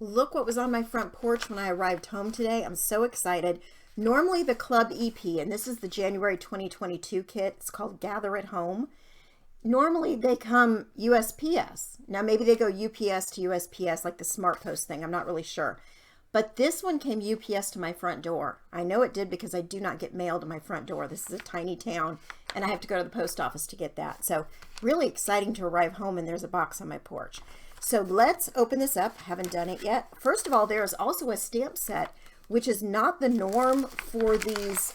Look what was on my front porch when I arrived home today. I'm so excited. Normally the Club EP, and this is the January 2022 kit. It's called Gather at Home. Normally they come USPS. Now maybe they go UPS to USPS like the Smart Post thing. I'm not really sure. But this one came UPS to my front door. I know it did because I do not get mail to my front door. This is a tiny town and I have to go to the post office to get that. So really exciting to arrive home and there's a box on my porch. So let's open this up. Haven't done it yet. First of all, there is also a stamp set, which is not the norm for these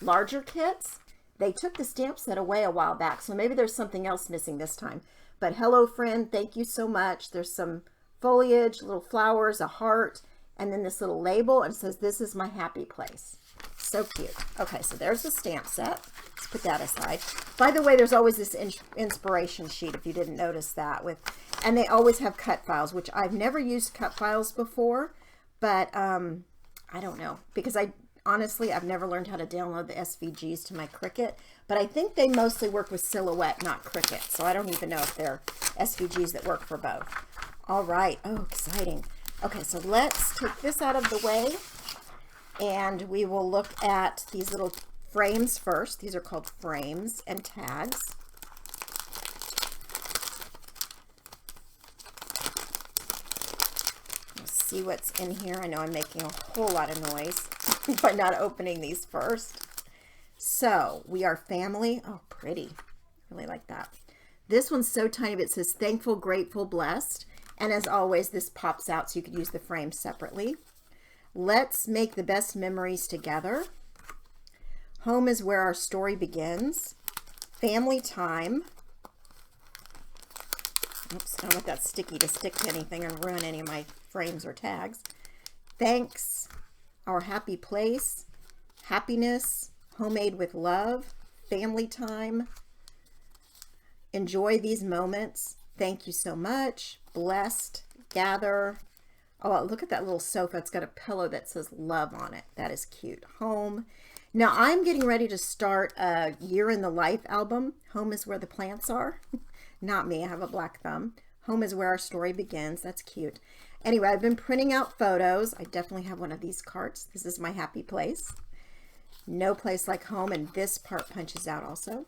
larger kits. They took the stamp set away a while back, so maybe there's something else missing this time. But hello, friend. Thank you so much. There's some foliage, little flowers, a heart, and then this little label, and it says, "This is my happy place." So cute. Okay, so there's the stamp set. Let's put that aside. By the way, there's always this inspiration sheet, if you didn't notice that. And they always have cut files, which I've never used cut files before, but I don't know, because honestly, I've never learned how to download the SVGs to my Cricut, but I think they mostly work with Silhouette, not Cricut, so I don't even know if they're SVGs that work for both. All right. Oh, exciting. Okay, so let's take this out of the way, and we will look at these little frames first. These are called frames and tags. Let's see what's in here. I know I'm making a whole lot of noise by not opening these first. So we are family. Oh, pretty. Really like that. This one's so tiny, but it says thankful, grateful, blessed. And as always, this pops out so you could use the frame separately. Let's make the best memories together. Home is where our story begins. Family time. Oops, I don't want that sticky to stick to anything and ruin any of my frames or tags. Thanks. Our happy place. Happiness. Homemade with love. Family time. Enjoy these moments. Thank you so much. Blessed. Gather. Oh, look at that little sofa. It's got a pillow that says love on it. That is cute. Home. Now I'm getting ready to start a year in the life album. Home is where the plants are. Not me. I have a black thumb. Home is where our story begins. That's cute. Anyway, I've been printing out photos. I definitely have one of these cards. This is my happy place. No place like home. And this part punches out also.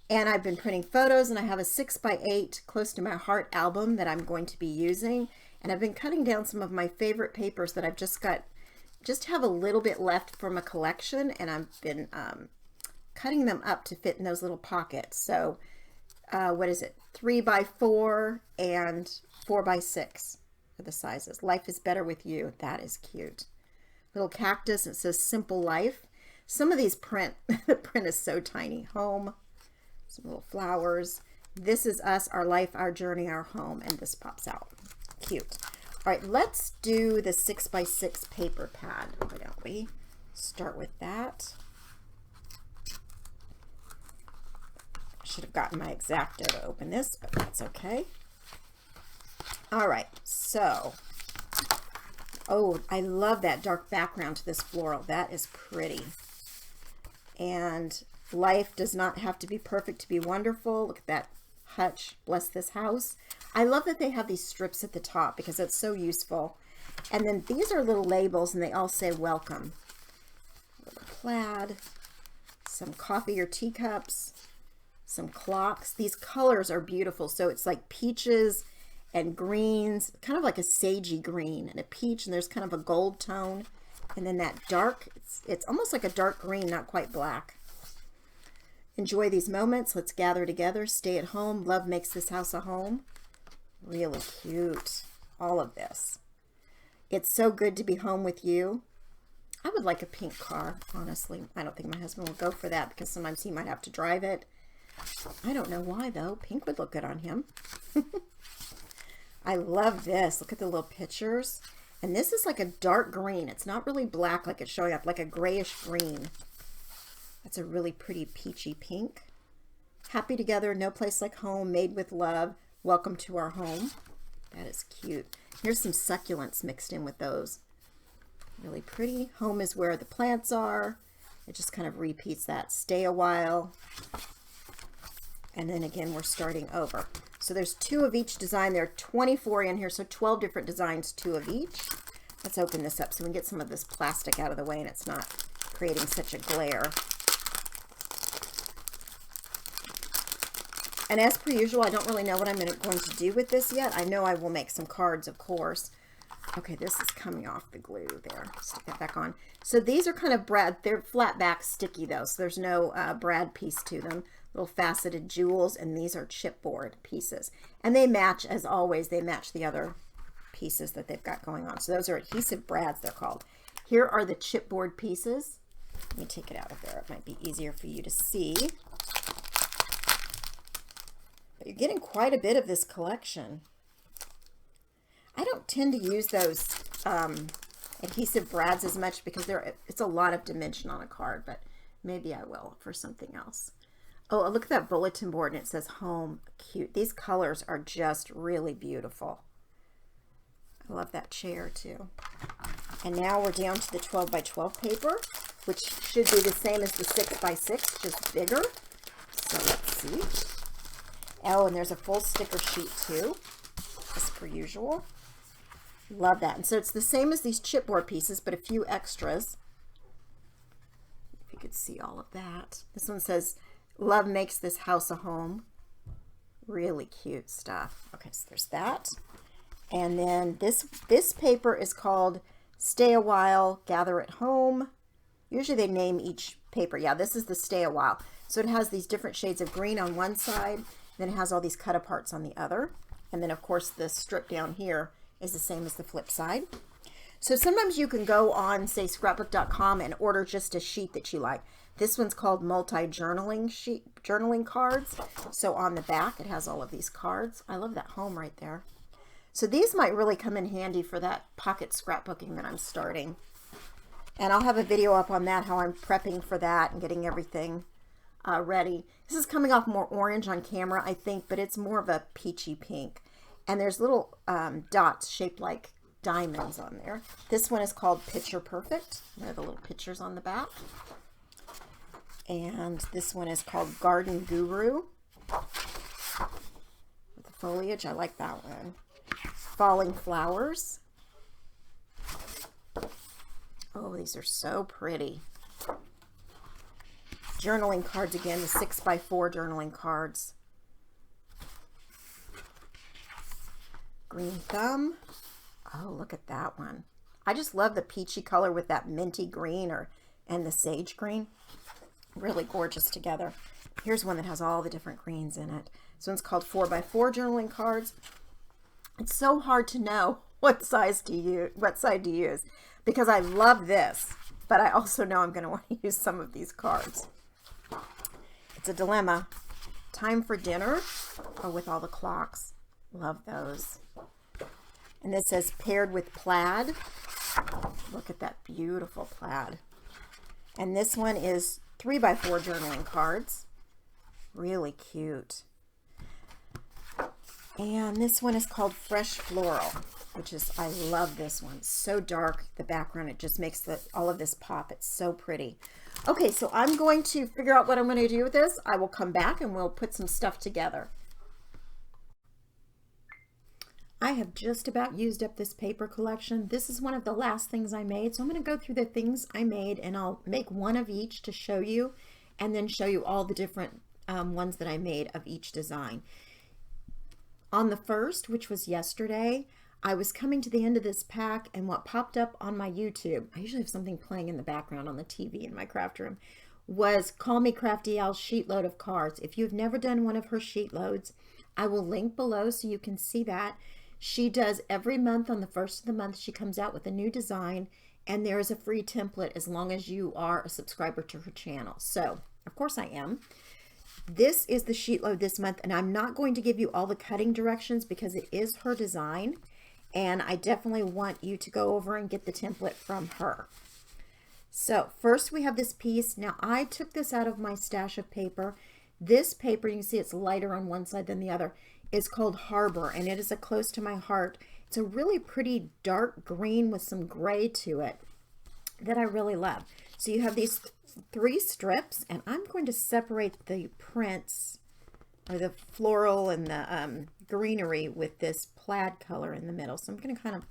And I've been printing photos, and I have a 6x8 close to my heart album that I'm going to be using. And I've been cutting down some of my favorite papers that I've just have a little bit left from a collection, and I've been cutting them up to fit in those little pockets. So what is it? 3x4 and 4x6 are the sizes. Life is better with you. That is cute. Little cactus. It says simple life. Some of these the print is so tiny. Home. Some little flowers. This is us, our life, our journey, our home, and this pops out. Cute. All right, let's do the 6x6 paper pad. Why don't we start with that? Should have gotten my X-Acto to open this, but that's okay. All right, so, oh, I love that dark background to this floral. That is pretty. And life does not have to be perfect to be wonderful. Look at that hutch. Bless this house. I love that they have these strips at the top because it's so useful. And then these are little labels, and they all say welcome. A little plaid, some coffee or teacups, some clocks. These colors are beautiful. So it's like peaches and greens, kind of like a sagey green and a peach, and there's kind of a gold tone. And then that dark, it's almost like a dark green, not quite black. Enjoy these moments. Let's gather together. Stay at home. Love makes this house a home. Really cute. All of this. It's so good to be home with you. I would like a pink car, honestly. I don't think my husband will go for that because sometimes he might have to drive it. I don't know why, though. Pink would look good on him. I love this. Look at the little pictures. And this is like a dark green. It's not really black like it's showing up, like a grayish green. That's a really pretty peachy pink. Happy together, no place like home, made with love. Welcome to our home. That is cute. Here's some succulents mixed in with those. Really pretty. Home is where the plants are. It just kind of repeats that. Stay a while. And then again, we're starting over. So there's 2 of each design. There are 24 in here, so 12 different designs, 2 of each. Let's open this up so we can get some of this plastic out of the way and it's not creating such a glare. And as per usual, I don't really know what I'm going to do with this yet. I know I will make some cards, of course. Okay, this is coming off the glue there. Stick that back on. So these are kind of brad. They're flat back sticky though, so there's no brad piece to them. Little faceted jewels, and these are chipboard pieces. And they match, as always, they match the other pieces that they've got going on. So those are adhesive brads, they're called. Here are the chipboard pieces. Let me take it out of there. It might be easier for you to see. But you're getting quite a bit of this collection. I don't tend to use those adhesive brads as much because it's a lot of dimension on a card, but maybe I will for something else. Oh, look at that bulletin board and it says home. Cute. These colors are just really beautiful. I love that chair too. And now we're down to the 12 by 12 paper, which should be the same as the 6 by 6, just bigger. So let's see. Oh, and there's a full sticker sheet too, as per usual. Love that. And so it's the same as these chipboard pieces, but a few extras. If you could see all of that. This one says, "Love makes this house a home." Really cute stuff. Okay, so there's that. And then this paper is called Stay a While, Gather at Home. Usually they name each paper. Yeah, this is the Stay a While. So it has these different shades of green on one side, then it has all these cut aparts on the other. And then of course the strip down here is the same as the flip side. So sometimes you can go on, say, scrapbook.com and order just a sheet that you like. This one's called multi-journaling sheet, journaling cards. So on the back, it has all of these cards. I love that home right there. So these might really come in handy for that pocket scrapbooking that I'm starting. And I'll have a video up on that, how I'm prepping for that and getting everything ready. This is coming off more orange on camera, I think, but it's more of a peachy pink. And there's little dots shaped like diamonds on there. This one is called Picture Perfect. There are the little pictures on the back. And this one is called Garden Guru. With the foliage, I like that one. Falling Flowers. Oh, these are so pretty. Journaling cards again, the 6 by 4 journaling cards. Green Thumb. Oh, look at that one. I just love the peachy color with that minty green and the sage green. Really gorgeous together. Here's one that has all the different greens in it. This one's called 4 by 4 journaling cards. It's so hard to know what side to use because I love this, but I also know I'm going to want to use some of these cards. It's a dilemma. Time for Dinner. Oh, with all the clocks. Love those. And this says Paired with Plaid. Look at that beautiful plaid. And this one is 3 by 4 journaling cards. Really cute. And this one is called Fresh Floral, which is, I love this one. It's so dark, the background, it just makes all of this pop. It's so pretty. Okay, so I'm going to figure out what I'm going to do with this. I will come back and we'll put some stuff together. I have just about used up this paper collection. This is one of the last things I made. So I'm going to go through the things I made and I'll make one of each to show you and then show you all the different ones that I made of each design. On the first, which was yesterday, I was coming to the end of this pack and what popped up on my YouTube, I usually have something playing in the background on the TV in my craft room, was Call Me Crafty Al's sheet load of cards. If you've never done one of her sheet loads, I will link below so you can see that. She does every month. On the first of the month, she comes out with a new design and there is a free template as long as you are a subscriber to her channel. So, of course I am. This is the sheet load this month, and I'm not going to give you all the cutting directions because it is her design, and I definitely want you to go over and get the template from her. So first we have this piece. Now I took this out of my stash of paper. This paper, you can see it's lighter on one side than the other, is called Harbor, and it is a close to my heart. It's a really pretty dark green with some gray to it that I really love. So you have these 3 strips, and I'm going to separate the prints, or the floral and the greenery with this plaid color in the middle. So I'm going to kind of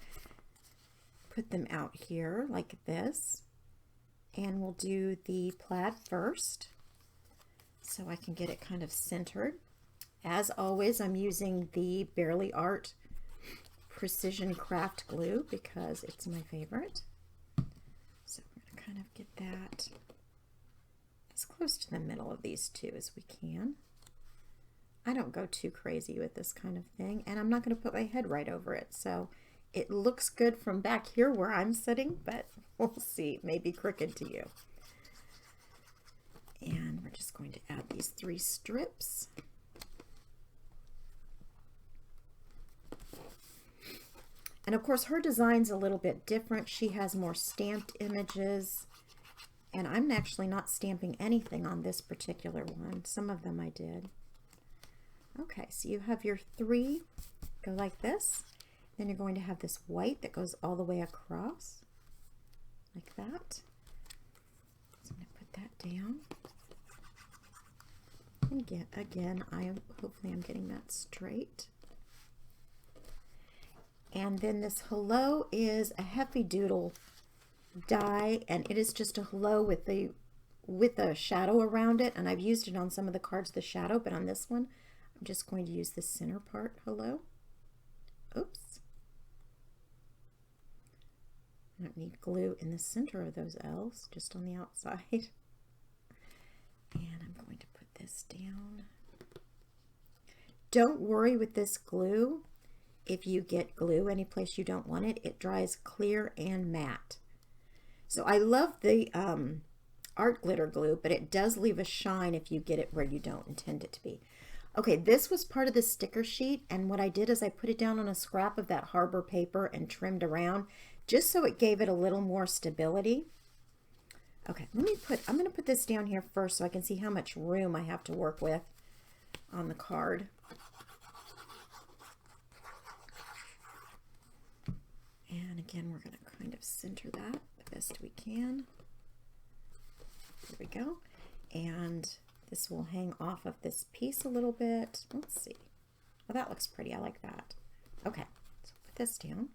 put them out here like this. And we'll do the plaid first so I can get it kind of centered. As always, I'm using the Barely Art Precision Craft Glue because it's my favorite. So we're going to kind of get that as close to the middle of these two as we can. I don't go too crazy with this kind of thing, and I'm not going to put my head right over it. So it looks good from back here where I'm sitting, but we'll see. It may be crooked to you. And we're just going to add these 3 strips. And of course her design's a little bit different. She has more stamped images, and I'm actually not stamping anything on this particular one. Some of them I did. Okay, so you have your 3 go like this. Then you're going to have this white that goes all the way across like that. So I'm going to put that down. And again, hopefully I'm getting that straight. And then this hello is a Hefty Doodle die, and it is just a hello with a shadow around it. And I've used it on some of the cards, the shadow, but on this one, I'm just going to use the center part hello. Oops. I don't need glue in the center of those L's, just on the outside. And I'm going to put this down. Don't worry with this glue. If you get glue any place you don't want it, it dries clear and matte. So I love the art glitter glue, but it does leave a shine if you get it where you don't intend it to be. Okay, this was part of the sticker sheet, and what I did is I put it down on a scrap of that Harbor paper and trimmed around just so it gave it a little more stability. Okay, I'm going to put this down here first so I can see how much room I have to work with on the card. And again, we're going to kind of center that the best we can. There we go. And this will hang off of this piece a little bit. Let's see. Well, that looks pretty. I like that. Okay, so put this down.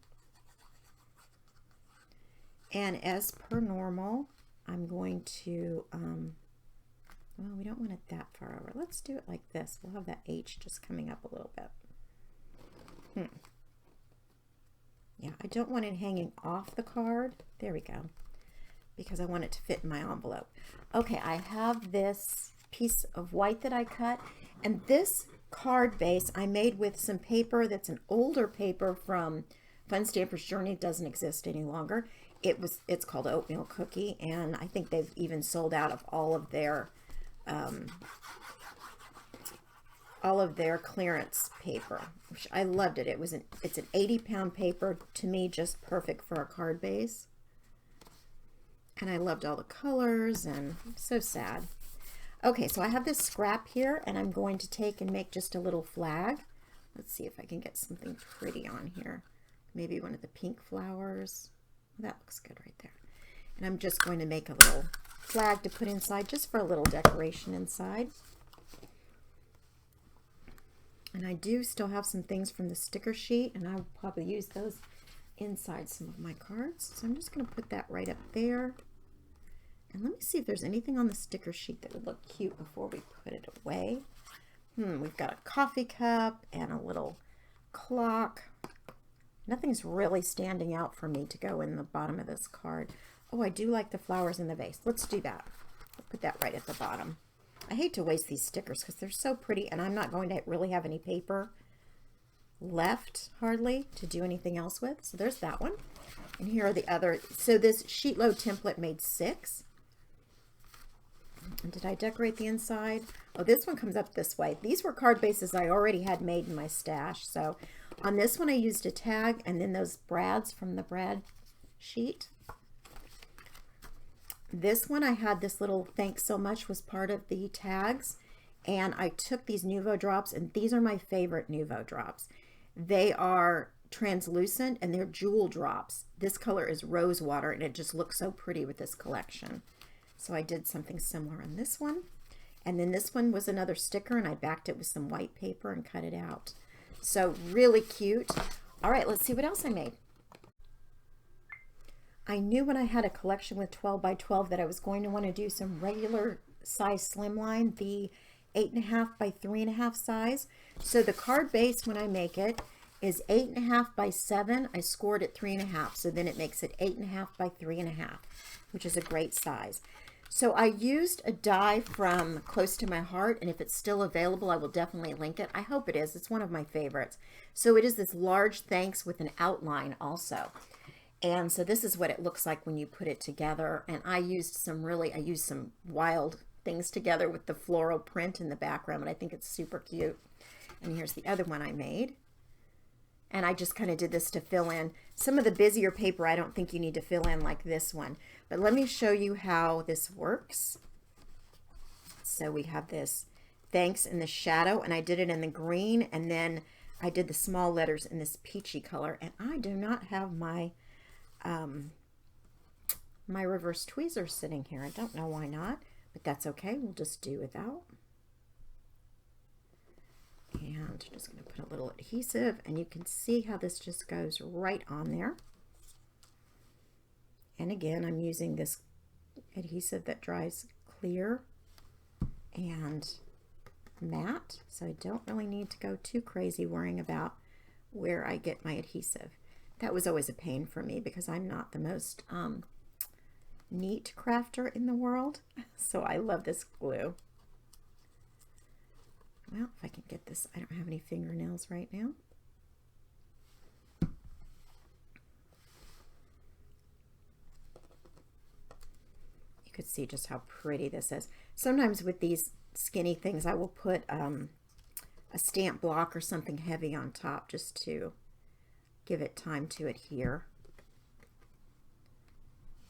And as per normal, I'm going to, well, we don't want it that far over. Let's do it like this. We'll have that H just coming up a little bit. Yeah, I don't want it hanging off the card. There we go. Because I want it to fit in my envelope. Okay, I have this piece of white that I cut, and this card base I made with some paper that's an older paper from Fun Stamper's Journey. It doesn't exist any longer. It's called Oatmeal Cookie, and I think they've even sold out of all of their clearance paper, which I loved it. It's an 80-pound paper, to me just perfect for a card base. And I loved all the colors, and I'm so sad. Okay, so I have this scrap here, and I'm going to take and make just a little flag. Let's see if I can get something pretty on here. Maybe one of the pink flowers. That looks good right there. And I'm just going to make a little flag to put inside, just for a little decoration inside. And I do still have some things from the sticker sheet, and I'll probably use those inside some of my cards. So I'm just going to put that right up there. And let me see if there's anything on the sticker sheet that would look cute before we put it away. We've got a coffee cup and a little clock. Nothing's really standing out for me to go in the bottom of this card. Oh, I do like the flowers in the vase. Let's do that. I'll put that right at the bottom. I hate to waste these stickers because they're so pretty, and I'm not going to really have any paper left, hardly, to do anything else with. So there's that one. And here are the other. So this sheet load template made 6. And did I decorate the inside? Oh, this one comes up this way. These were card bases I already had made in my stash. So on this one I used a tag, and then those brads from the brad sheet. This one I had this little thanks so much was part of the tags, and I took these Nuvo drops, and these are my favorite Nuvo drops. They are translucent and they're jewel drops. This color is rose water, and it just looks so pretty with this collection. So I did something similar on this one. And then this one was another sticker, and I backed it with some white paper and cut it out. So really cute. All right, let's see what else I made. I knew when I had a collection with 12 by 12 that I was going to want to do some regular size slimline, the 8.5 by 3.5 size. So the card base when I make it is 8.5 by 7. I scored at 3.5, so then it makes it 8.5 by 3.5, which is a great size. So I used a die from Close to My Heart, and if it's still available, I will definitely link it. I hope it is. It's one of my favorites. So it is this large thanks with an outline also. And so this is what it looks like when you put it together. And I used some wild things together with the floral print in the background, and I think it's super cute. And here's the other one I made. And I just kind of did this to fill in. Some of the busier paper I don't think you need to fill in like this one. But let me show you how this works. So we have this thanks in the shadow, and I did it in the green, and then I did the small letters in this peachy color. And I do not have my my reverse tweezers sitting here. I don't know why not, but that's okay. We'll just do without. And just going to put a little adhesive, and you can see how this just goes right on there. And again, I'm using this adhesive that dries clear and matte, so I don't really need to go too crazy worrying about where I get my adhesive. That was always a pain for me because I'm not the most neat crafter in the world, so I love this glue. Well, if I can get this, I don't have any fingernails right now. You could see just how pretty this is. Sometimes with these skinny things, I will put a stamp block or something heavy on top just to give it time to adhere.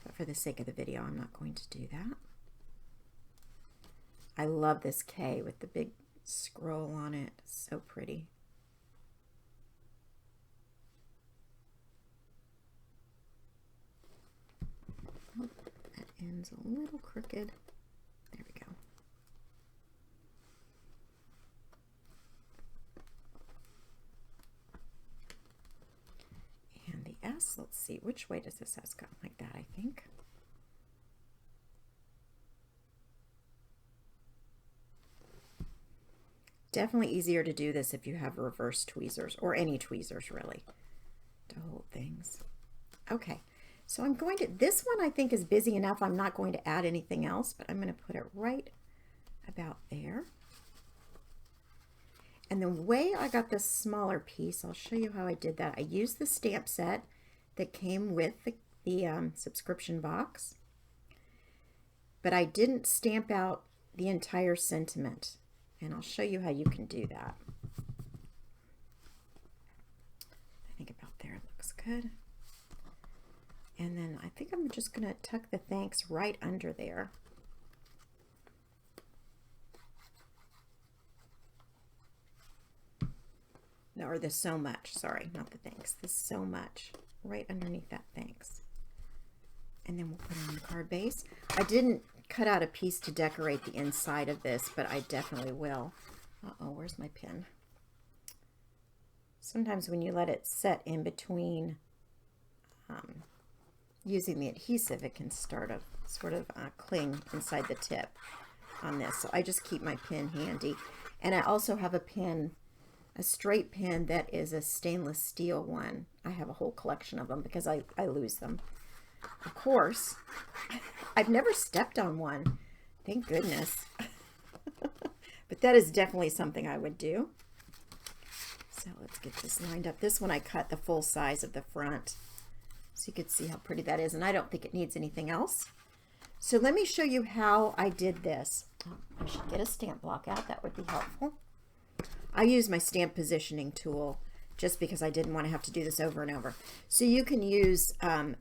But for the sake of the video, I'm not going to do that. I love this K with the big scroll on it. It's so pretty. Oh, that end's a little crooked. There we go. And the S, let's see, which way does this S go? Like that, I think. Definitely easier to do this if you have reverse tweezers, or any tweezers really, to hold things. Okay, so I'm going to, this one I think is busy enough, I'm not going to add anything else, but I'm going to put it right about there. And the way I got this smaller piece, I'll show you how I did that. I used the stamp set that came with the subscription box, but I didn't stamp out the entire sentiment. And I'll show you how you can do that. I think about there it looks good. And then I think I'm just going to tuck the thanks right under there. No, or the so much, sorry, not the thanks. The so much, right underneath that thanks. And then we'll put it on the card base. I didn't cut out a piece to decorate the inside of this, but I definitely will. Uh-oh, where's my pin? Sometimes when you let it set in between using the adhesive, it can start a sort of cling inside the tip on this. So I just keep my pin handy. And I also have a pin, a straight pin that is a stainless steel one. I have a whole collection of them because I lose them. Of course, I've never stepped on one, thank goodness. But that is definitely something I would do. So let's get this lined up. This one I cut the full size of the front, so you could see how pretty that is, and I don't think it needs anything else. So let me show you how I did this. Oh, I should get a stamp block out, that would be helpful. I use my stamp positioning tool just because I didn't want to have to do this over and over. So you can use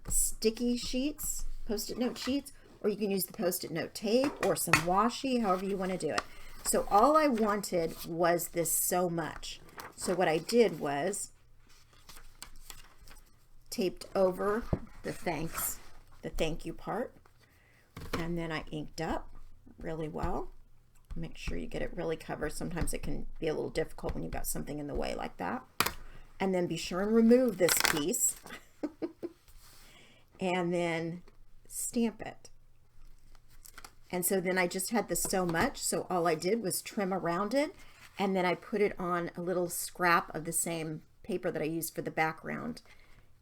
sticky sheets, post-it note sheets, or you can use the post-it note tape or some washi, however you want to do it. So all I wanted was this so much. So what I did was taped over the thank you part, and then I inked up really well. Make sure you get it really covered. Sometimes it can be a little difficult when you've got something in the way like that. And then be sure and remove this piece. And then stamp it. And so then I just had this so much, so all I did was trim around it, and then I put it on a little scrap of the same paper that I used for the background,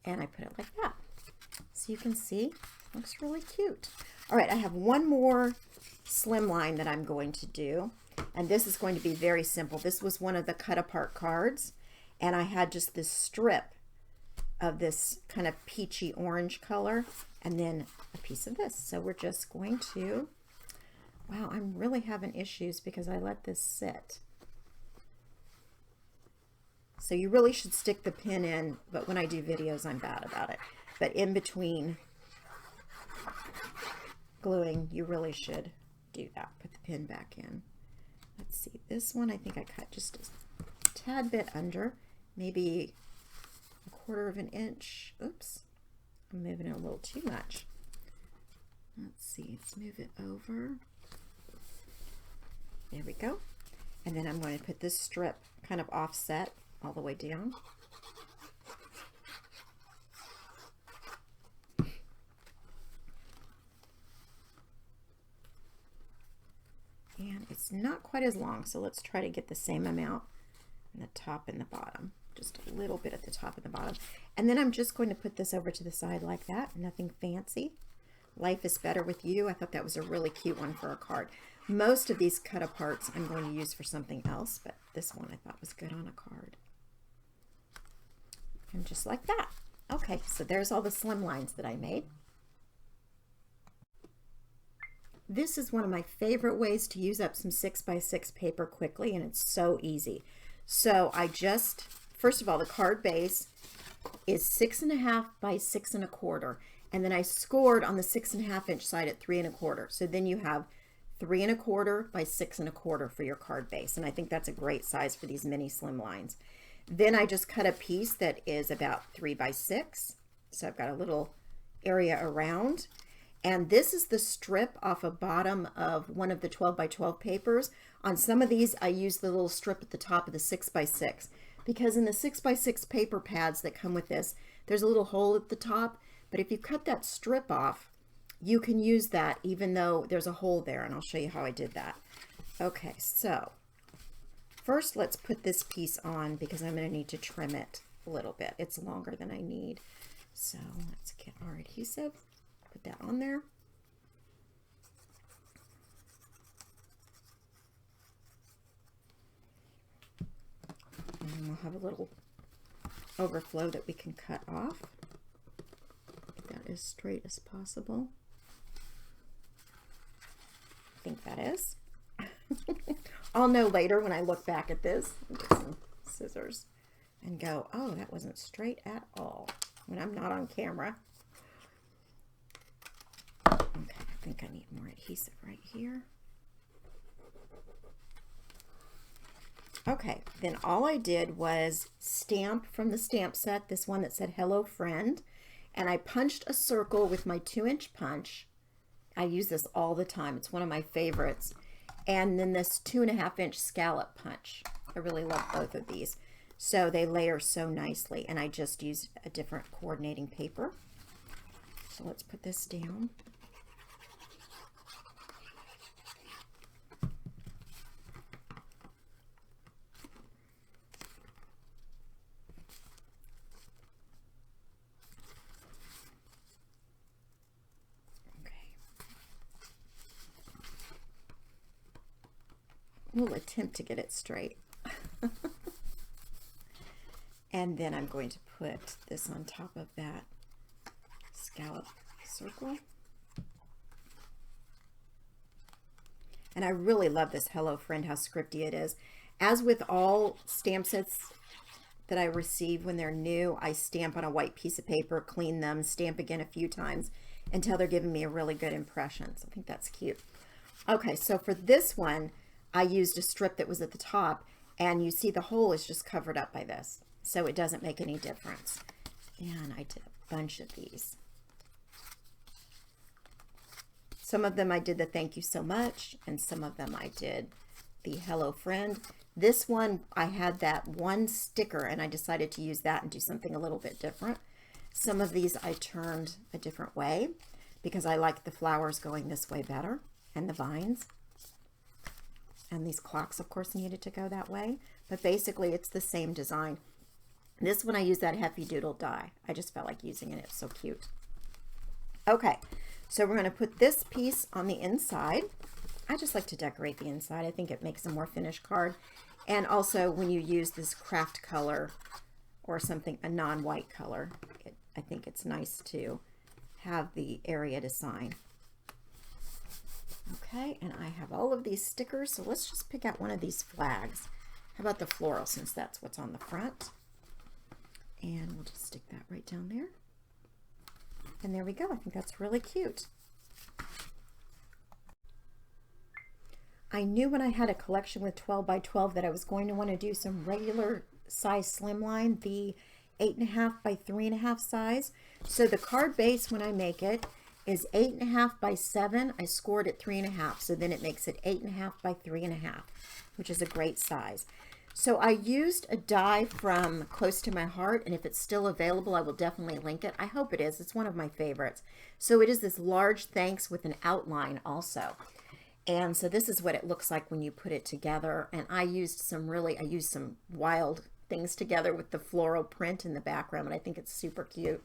and I put it like that. So you can see, it looks really cute. All right, I have one more slimline that I'm going to do, and this is going to be very simple. This was one of the cut apart cards, and I had just this strip of this kind of peachy orange color, and then a piece of this. So we're just going to, wow, I'm really having issues because I let this sit. So you really should stick the pin in, but when I do videos, I'm bad about it. But in between gluing, you really should do that. Put the pin back in. Let's see, this one I think I cut just a tad bit under, maybe 1/4 of an inch. Oops, I'm moving it a little too much. Let's see, let's move it over. There we go. And then I'm going to put this strip kind of offset all the way down. And it's not quite as long, so let's try to get the same amount in the top and the bottom. Just a little bit at the top and the bottom. And then I'm just going to put this over to the side like that. Nothing fancy. Life is better with you. I thought that was a really cute one for a card. Most of these cut aparts I'm going to use for something else, but this one I thought was good on a card. And just like that. Okay, so there's all the slimlines that I made. This is one of my favorite ways to use up some 6x6 paper quickly, and it's so easy. So I just, first of all, the card base is 6.5 by 6.25, and then I scored on the 6.5 inch side at 3.25. So then you have 3.25 by 6.25 for your card base, and I think that's a great size for these mini slimlines. Then I just cut a piece that is about 3 by 6, so I've got a little area around. And this is the strip off a bottom of one of the 12 by 12 papers. On some of these, I use the little strip at the top of the 6 by 6 because in the 6 by 6 paper pads that come with this, there's a little hole at the top. But if you cut that strip off, you can use that even though there's a hole there, and I'll show you how I did that. Okay, so first let's put this piece on because I'm going to need to trim it a little bit. It's longer than I need. So let's get our adhesive. Put that on there. And we'll have a little overflow that we can cut off. Get that as straight as possible. I think that is. I'll know later when I look back at this. Get some scissors and go, oh, that wasn't straight at all when I'm not on camera. Okay, I think I need more adhesive right here. Okay, then all I did was stamp from the stamp set, this one that said Hello Friend, and I punched a circle with my 2-inch punch. I use this all the time. It's one of my favorites. And then this 2.5-inch scallop punch. I really love both of these. So they layer so nicely, and I just used a different coordinating paper. So let's put this down. We'll attempt to get it straight. And then I'm going to put this on top of that scallop circle. And I really love this Hello Friend, how scripty it is. As with all stamp sets that I receive when they're new, I stamp on a white piece of paper, clean them, stamp again a few times until they're giving me a really good impression. So I think that's cute. Okay, so for this one, I used a strip that was at the top, and you see the hole is just covered up by this, so it doesn't make any difference. And I did a bunch of these. Some of them I did the thank you so much, and some of them I did the hello friend. This one, I had that one sticker and I decided to use that and do something a little bit different. Some of these I turned a different way because I like the flowers going this way better, and the vines. And these clocks, of course, needed to go that way. But basically, it's the same design. This one, I used that Hefty Doodle die. I just felt like using it. It's so cute. Okay, so we're going to put this piece on the inside. I just like to decorate the inside. I think it makes a more finished card. And also, when you use this craft color or something, a non-white color, I think it's nice to have the area to sign. Okay, and I have all of these stickers, so let's just pick out one of these flags. How about the floral, since that's what's on the front? And we'll just stick that right down there. And there we go. I think that's really cute. I knew when I had a collection with 12 by 12 that I was going to want to do some regular size slimline, the 8.5 by 3.5 size. So the card base, when I make it, is 8.5 by 7. I scored at 3.5, so then it makes it 8.5 by 3.5, which is a great size. So I used a die from Close to My Heart, and if it's still available, I will definitely link it. I hope it is. It's one of my favorites. So it is this large thanks with an outline also. And so this is what it looks like when you put it together. And I used some wild things together with the floral print in the background, and I think it's super cute.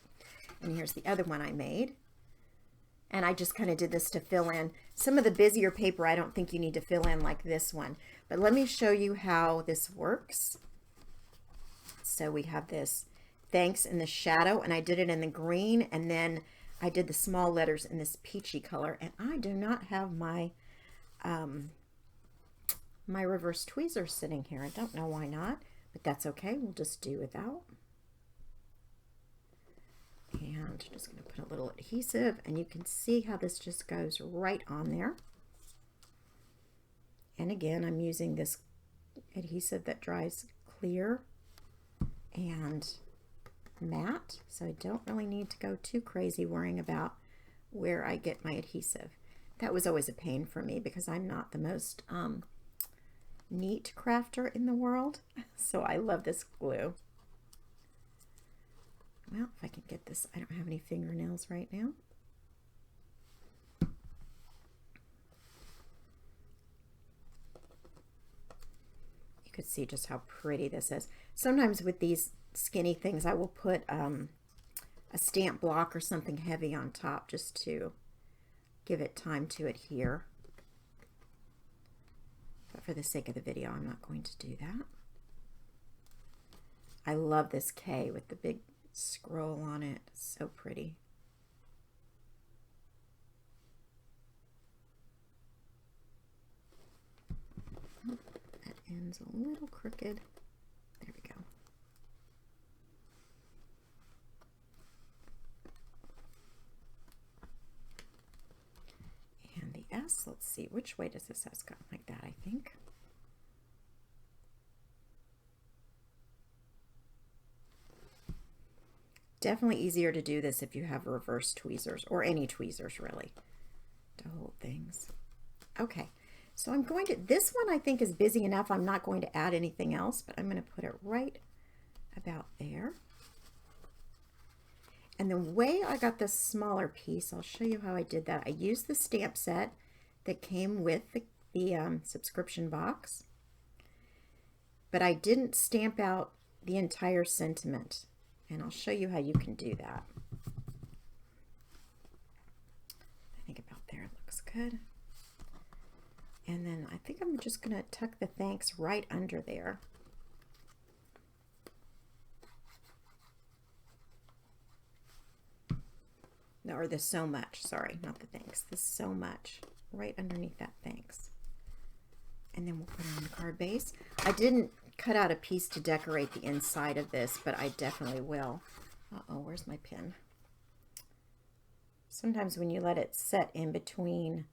And here's the other one I made. And I just kind of did this to fill in. Some of the busier paper I don't think you need to fill in like this one. But let me show you how this works. So we have this thanks in the shadow, and I did it in the green, and then I did the small letters in this peachy color. And I do not have my my reverse tweezers sitting here. I don't know why not, but that's okay. We'll just do without. And just going to put a little adhesive, and you can see how this just goes right on there. And again, I'm using this adhesive that dries clear and matte, so I don't really need to go too crazy worrying about where I get my adhesive. That was always a pain for me because I'm not the most neat crafter in the world, so I love this glue. Well, if I can get this, I don't have any fingernails right now. You could see just how pretty this is. Sometimes with these skinny things, I will put a stamp block or something heavy on top just to give it time to adhere. But for the sake of the video, I'm not going to do that. I love this K with the big scroll on it. It's so pretty. Oh, that end's a little crooked. There we go. And the S, let's see, which way does this S go? Like that, I think. Definitely easier to do this if you have reverse tweezers, or any tweezers really, to hold things. Okay, so I'm going to, this one I think is busy enough. I'm not going to add anything else, but I'm going to put it right about there. And the way I got this smaller piece, I'll show you how I did that. I used the stamp set that came with the subscription box, but I didn't stamp out the entire sentiment. And I'll show you how you can do that. I think about there, it looks good. And then I think I'm just going to tuck the thanks right under there. No, or the so much, sorry, not the thanks. The so much, right underneath that thanks. And then we'll put it on the card base. I didn't cut out a piece to decorate the inside of this, but I definitely will. Uh-oh, where's my pin? Sometimes when you let it set in between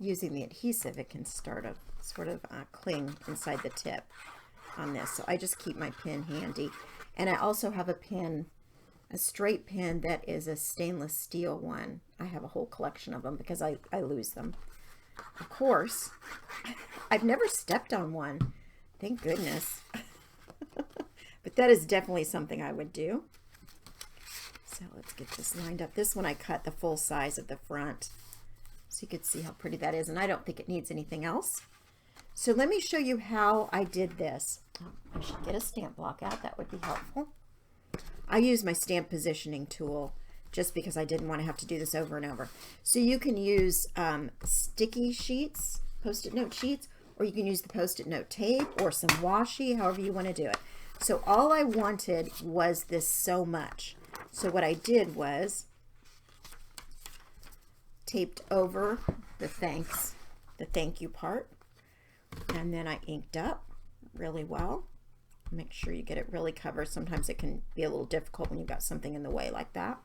using the adhesive, it can start to sort of cling inside the tip on this. So I just keep my pin handy. And I also have a pin a straight pen that is a stainless steel one. I have a whole collection of them because I lose them. Of course, I've never stepped on one. Thank goodness. But that is definitely something I would do. So let's get this lined up. This one I cut the full size of the front, so you could see how pretty that is, and I don't think it needs anything else. So let me show you how I did this. Oh, I should get a stamp block out. That would be helpful. I use my stamp positioning tool just because I didn't want to have to do this over and over. So you can use sticky sheets, Post-it note sheets, or you can use the Post-it note tape or some washi, however you want to do it. So all I wanted was this so much. So what I did was taped over the thank you part, and then I inked up really well. Make sure you get it really covered. Sometimes it can be a little difficult when you've got something in the way like that.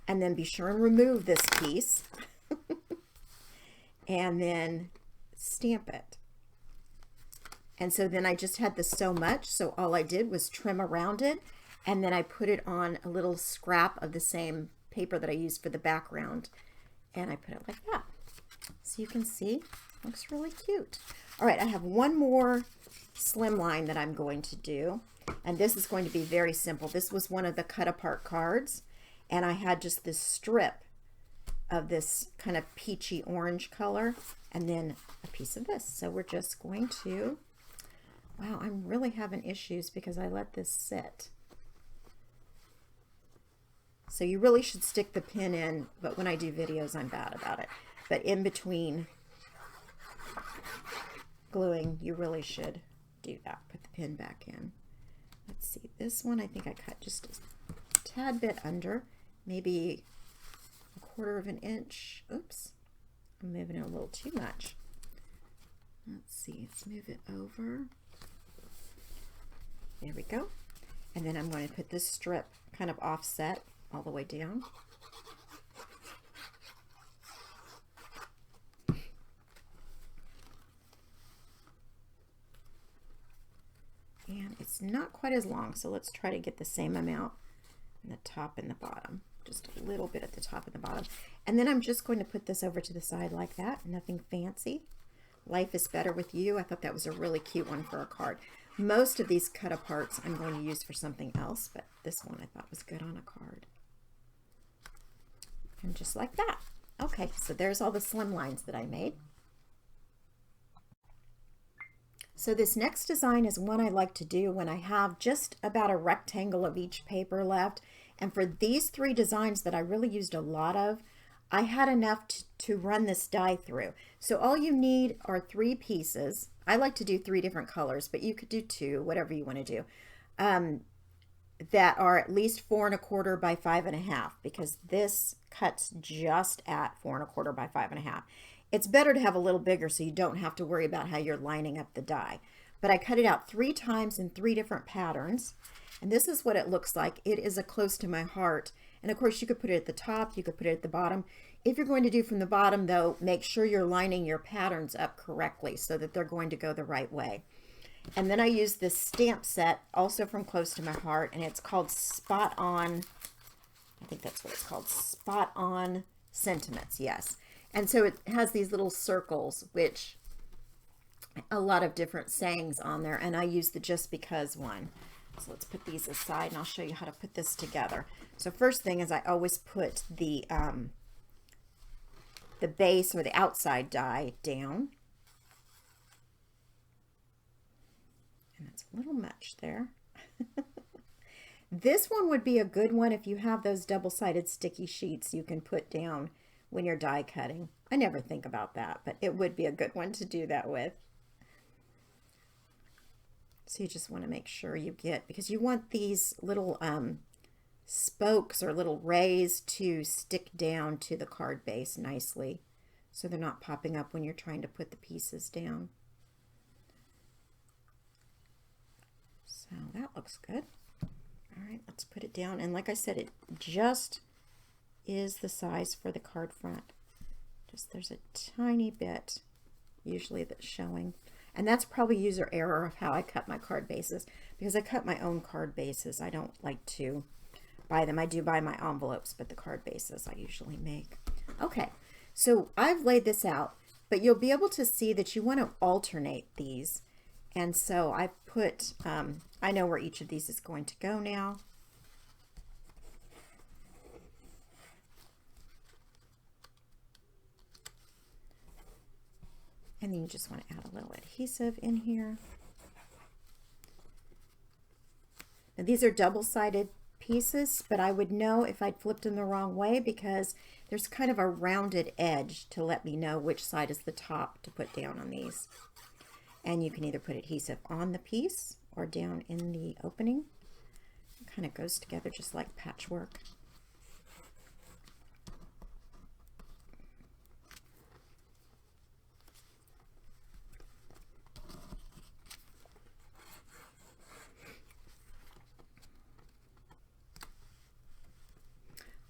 And then be sure and remove this piece and then stamp it. And so then I just had this so much, so all I did was trim around it, and then I put it on a little scrap of the same paper that I used for the background, and I put it like that. So you can see, it looks really cute. All right, I have one more slimline that I'm going to do, and this is going to be very simple. This was one of the cut apart cards, and I had just this strip of this kind of peachy orange color, and then a piece of this. So we're just going to, wow, I'm really having issues because I let this sit. So you really should stick the pin in, but when I do videos, I'm bad about it. But in between gluing, you really should do that. Put the pin back in. Let's see, this one I think I cut just a tad bit under, maybe 1/4 of an inch. Oops, I'm moving it a little too much. Let's see, let's move it over. There we go. And then I'm going to put this strip kind of offset all the way down. And it's not quite as long, so let's try to get the same amount in the top and the bottom. Just a little bit at the top and the bottom. And then I'm just going to put this over to the side like that. Nothing fancy. Life is Better With You. I thought that was a really cute one for a card. Most of these cut aparts I'm going to use for something else, but this one I thought was good on a card. And just like that. Okay, so there's all the slim lines that I made. So this next design is one I like to do when I have just about a rectangle of each paper left. And for these 3 designs that I really used a lot of, I had enough to run this die through. So all you need are 3 pieces. I like to do 3 different colors, but you could do 2, whatever you want to do, that are at least 4 1/4 by 5 1/2, because this cuts just at 4 1/4 by 5 1/2. It's better to have a little bigger so you don't have to worry about how you're lining up the die. But I cut it out 3 times in 3 different patterns. And this is what it looks like. It is a close to my heart. And of course you could put it at the top, you could put it at the bottom. If you're going to do from the bottom though, make sure you're lining your patterns up correctly so that they're going to go the right way. And then I use this stamp set, also from Close to My Heart, and it's called Spot On, I think that's what it's called, Spot On Sentiments, yes. And so it has these little circles, which a lot of different sayings on there, and I use the Just Because one. So let's put these aside and I'll show you how to put this together. So first thing is I always put the base or the outside die down. And that's a little much there. This one would be a good one if you have those double-sided sticky sheets you can put down when you're die cutting. I never think about that, but it would be a good one to do that with. So you just want to make sure you get, because you want these little spokes or little rays to stick down to the card base nicely, so they're not popping up when you're trying to put the pieces down. So that looks good. All right, let's put it down. And like I said, it just is the size for the card front. Just there's a tiny bit usually that's showing. And that's probably user error of how I cut my card bases, because I cut my own card bases. I don't like to buy them. I do buy my envelopes, but the card bases I usually make. Okay, so I've laid this out, but you'll be able to see that you want to alternate these. And so I put, I know where each of these is going to go now. And then you just want to add a little adhesive in here. Now these are double-sided pieces, but I would know if I'd flipped them the wrong way because there's kind of a rounded edge to let me know which side is the top to put down on these. And you can either put adhesive on the piece or down in the opening. It kind of goes together just like patchwork.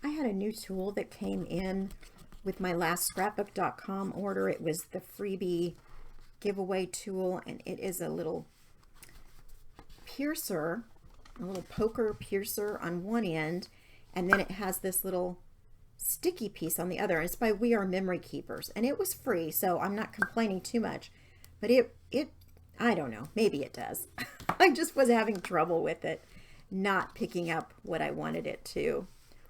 I had a new tool that came in with my last Scrapbook.com order. It was the freebie giveaway tool, and it is a little piercer, a little poker piercer on one end, and then it has this little sticky piece on the other. It's by We Are Memory Keepers, and it was free, so I'm not complaining too much, but it I don't know, maybe it does. I just was having trouble with it, not picking up what I wanted it to,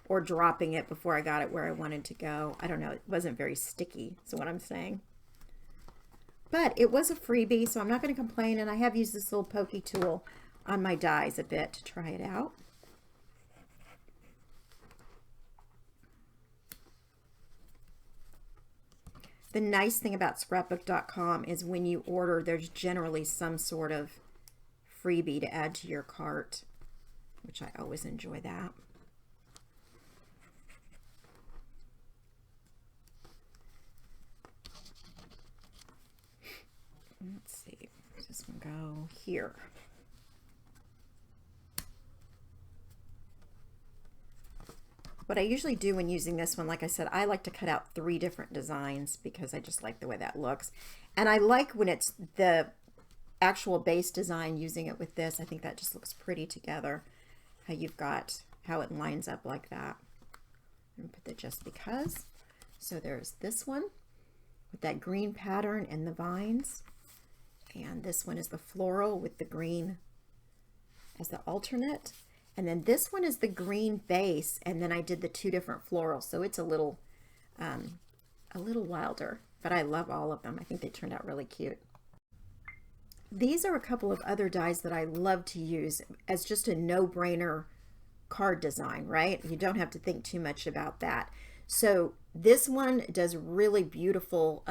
or dropping it before I got it where I wanted to go. I don't know, it wasn't very sticky, is what I'm saying. But it was a freebie, so I'm not going to complain, and I have used this little pokey tool on my dies a bit to try it out. The nice thing about Scrapbook.com is when you order, there's generally some sort of freebie to add to your cart, which I always enjoy that. Let's see, does this one go here? What I usually do when using this one, like I said, I like to cut out 3 different designs because I just like the way that looks. And I like when it's the actual base design, using it with this. I think that just looks pretty together. How you've got, how it lines up like that. And put the just because. So there's this one with that green pattern and the vines. And this one is the floral with the green as the alternate. And then this one is the green base, and then I did the 2 different florals. So it's a little wilder, but I love all of them. I think they turned out really cute. These are a couple of other dies that I love to use as just a no-brainer card design, right? You don't have to think too much about that. So this one does really beautiful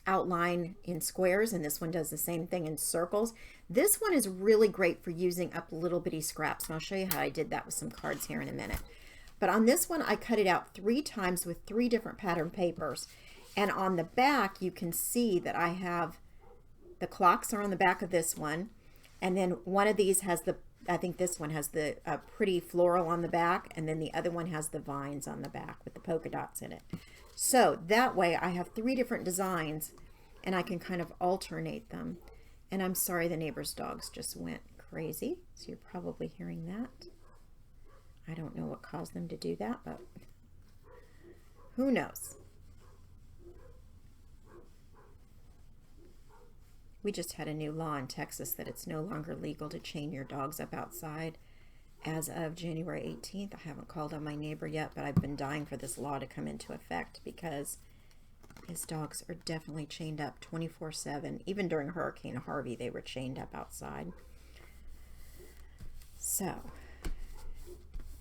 outline in squares, and this one does the same thing in circles. This one is really great for using up little bitty scraps, and I'll show you how I did that with some cards here in a minute. But on this one, I cut it out 3 times with 3 different pattern papers, and on the back you can see that I have the clocks are on the back of this one, and then one of these has the, I think this one has the pretty floral on the back, and then the other one has the vines on the back with the polka dots in it. So that way I have 3 different designs, and I can kind of alternate them. And I'm sorry, the neighbor's dogs just went crazy, so you're probably hearing that. I don't know what caused them to do that, but who knows? We just had a new law in Texas that it's no longer legal to chain your dogs up outside as of January 18th. I haven't called on my neighbor yet, but I've been dying for this law to come into effect because his dogs are definitely chained up 24/7. Even during Hurricane Harvey, they were chained up outside. So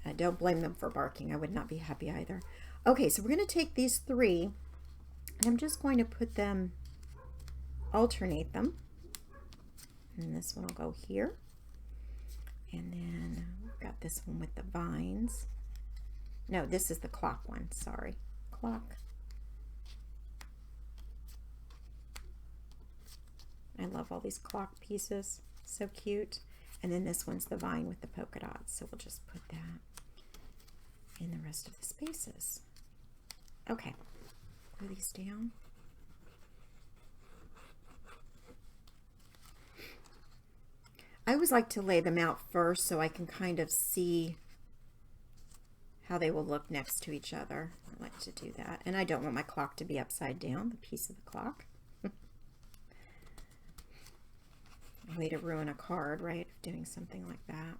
I don't blame them for barking. I would not be happy either. Okay, so we're going to take these 3, and I'm just going to put them, alternate them. And this one will go here. And then we've got this one with the vines. No, this is the clock one. Sorry. Clock. I love all these clock pieces. So cute. And then this one's the vine with the polka dots. So we'll just put that in the rest of the spaces. Okay. Glue these down. I always like to lay them out first so I can kind of see how they will look next to each other. I like to do that. And I don't want my clock to be upside down, the piece of the clock. Way to ruin a card, right? Doing something like that.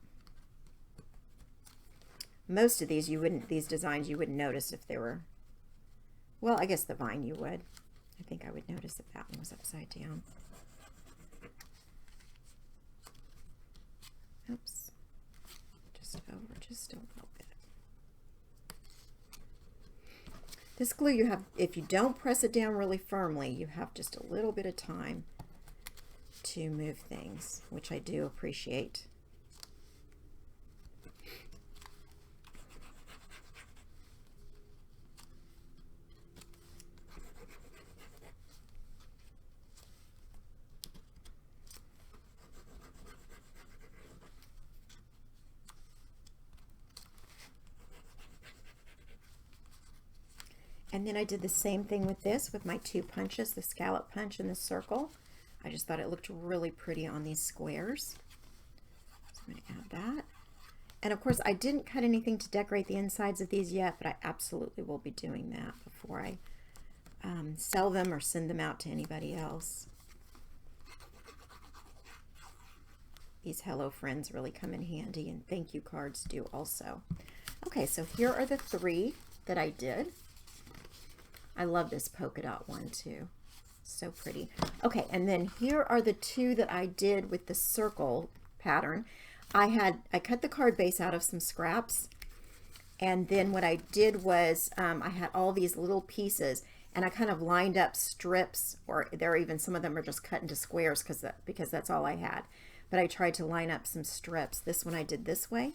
Most of these these designs you wouldn't notice if they were, well, I guess the vine you would. I think I would notice if that one was upside down. Oops. Just over, just a little bit. This glue you have, if you don't press it down really firmly, you have just a little bit of time to move things, which I do appreciate. And then I did the same thing with this, with my 2 punches, the scallop punch and the circle. I just thought it looked really pretty on these squares. So I'm going to add that. And of course, I didn't cut anything to decorate the insides of these yet, but I absolutely will be doing that before I sell them or send them out to anybody else. These Hello Friends really come in handy, and thank you cards do also. Okay, so here are the 3 that I did. I love this polka dot one too. So pretty. Okay, and then here are the 2 that I did with the circle pattern. I cut the card base out of some scraps, and then what I did was I had all these little pieces, and I kind of lined up strips, or there are even some of them are just cut into squares because that's all I had. But I tried to line up some strips. This one I did this way.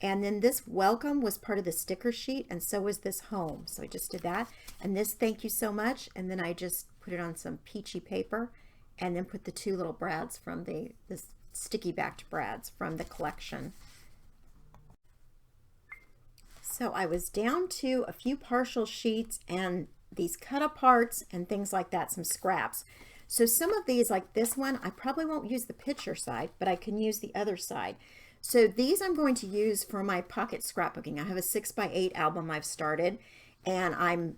And then this welcome was part of the sticker sheet, and so was this home. So I just did that. And this thank you so much, and then I just put it on some peachy paper, and then put the 2 little brads from this sticky backed brads from the collection. So I was down to a few partial sheets and these cut aparts and things like that, some scraps. So some of these, like this one, I probably won't use the picture side, but I can use the other side. So these I'm going to use for my pocket scrapbooking. I have a 6x8 album I've started, and I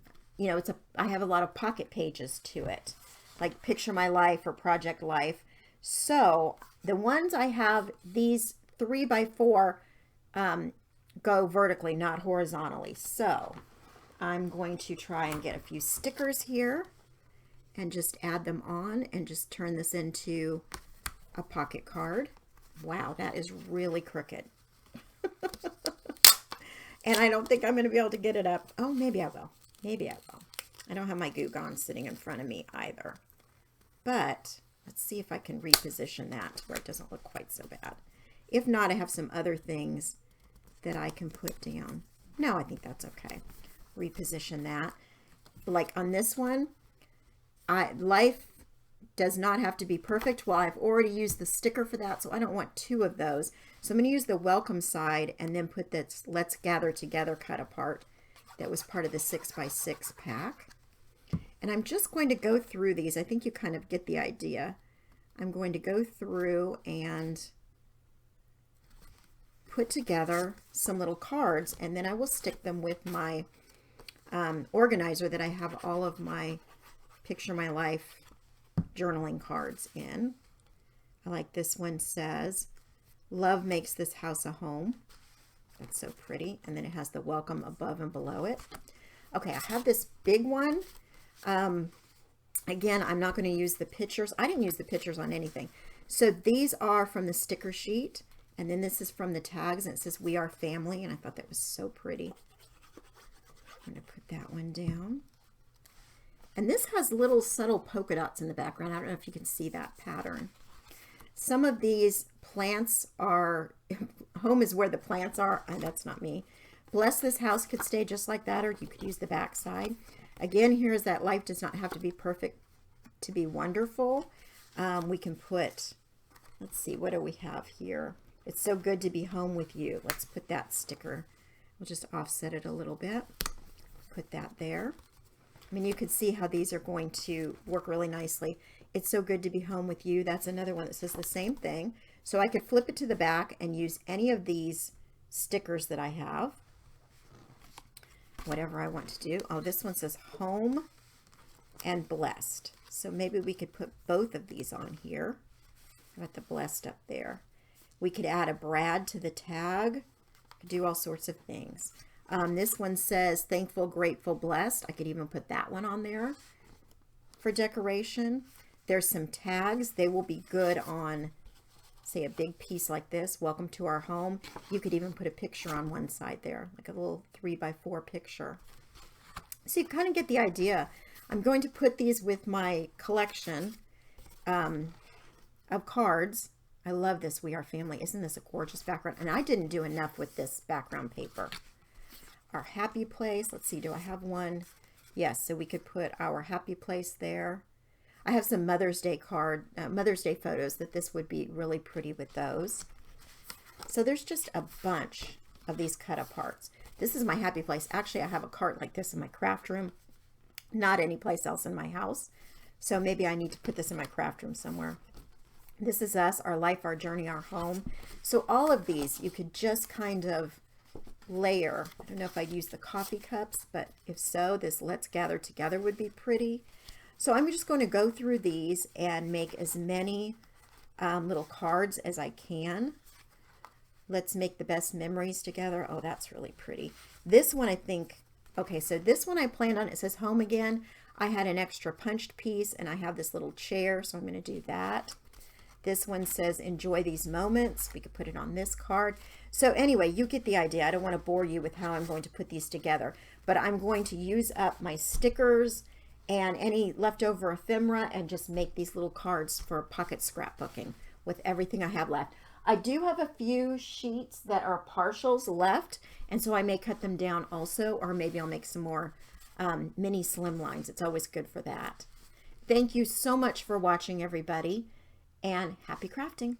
have a lot of pocket pages to it, like Picture My Life or Project Life. So the ones I have, these 3x4 go vertically, not horizontally. So I'm going to try and get a few stickers here and just add them on and just turn this into a pocket card. Wow, that is really crooked. And I don't think I'm going to be able to get it up. Oh, maybe I will. Maybe I will. I don't have my glue gun sitting in front of me either. But let's see if I can reposition that where it doesn't look quite so bad. If not, I have some other things that I can put down. No, I think that's okay. Reposition that. Like on this one, life does not have to be perfect. Well, I've already used the sticker for that, so I don't want 2 of those. So I'm going to use the welcome side and then put this Let's Gather Together cut apart that was part of the 6x6 pack. And I'm just going to go through these. I think you kind of get the idea. I'm going to go through and put together some little cards, and then I will stick them with my organizer that I have all of my Picture My Life journaling cards in. I like this one, says love makes this house a home. That's so pretty. And then it has the welcome above and below it. Okay, I have this big one. Again, I'm not going to use the pictures. I didn't use the pictures on anything. So these are from the sticker sheet, and then this is from the tags, and it says We Are Family, and I thought that was so pretty. I'm going to put that one down. And this has little subtle polka dots in the background. I don't know if you can see that pattern. Some of these plants are, home is where the plants are. That's not me. Bless This House could stay just like that, or you could use the back side. Again, here's that life does not have to be perfect to be wonderful. We can put, let's see, what do we have here? It's so good to be home with you. Let's put that sticker. We'll just offset it a little bit. Put that there. I mean, you could see how these are going to work really nicely. It's so good to be home with you. That's another one that says the same thing. So I could flip it to the back and use any of these stickers that I have. whatever I want to do. Oh, this one says home and blessed. So maybe we could put both of these on here. Got the blessed up there. We could add a Brad to the tag. Do all sorts of things. This one says thankful, grateful, blessed. I could even put that one on there for decoration. There's some tags. They will be good on, say, a big piece like this. Welcome to our home. You could even put a picture on one side there, like a little 3x4 picture. So you kind of get the idea. I'm going to put these with my collection of cards. I love this We Are Family. Isn't this a gorgeous background? And I didn't do enough with this background paper. Our happy place. Let's see, do I have one? Yes, so we could put our happy place there. I have some Mother's Day Mother's Day photos that this would be really pretty with those. So there's just a bunch of these cut aparts. This is my happy place. Actually, I have a cart like this in my craft room, not any place else in my house. So maybe I need to put this in my craft room somewhere. This is us, our life, our journey, our home. So all of these you could just kind of layer. I don't know if I'd use the coffee cups, but if so, this Let's Gather Together would be pretty. So I'm just going to go through these and make as many little cards as I can. Let's make the best memories together. Oh, that's really pretty. This one I think, okay, so this one I planned on, it says home again. I had an extra punched piece and I have this little chair, so I'm going to do that. This one says enjoy these moments. We could put it on this card. So anyway, you get the idea. I don't want to bore you with how I'm going to put these together, but I'm going to use up my stickers and any leftover ephemera and just make these little cards for pocket scrapbooking with everything I have left. I do have a few sheets that are partials left, and so I may cut them down also, or maybe I'll make some more mini slimlines. It's always good for that. Thank you so much for watching, everybody, and happy crafting.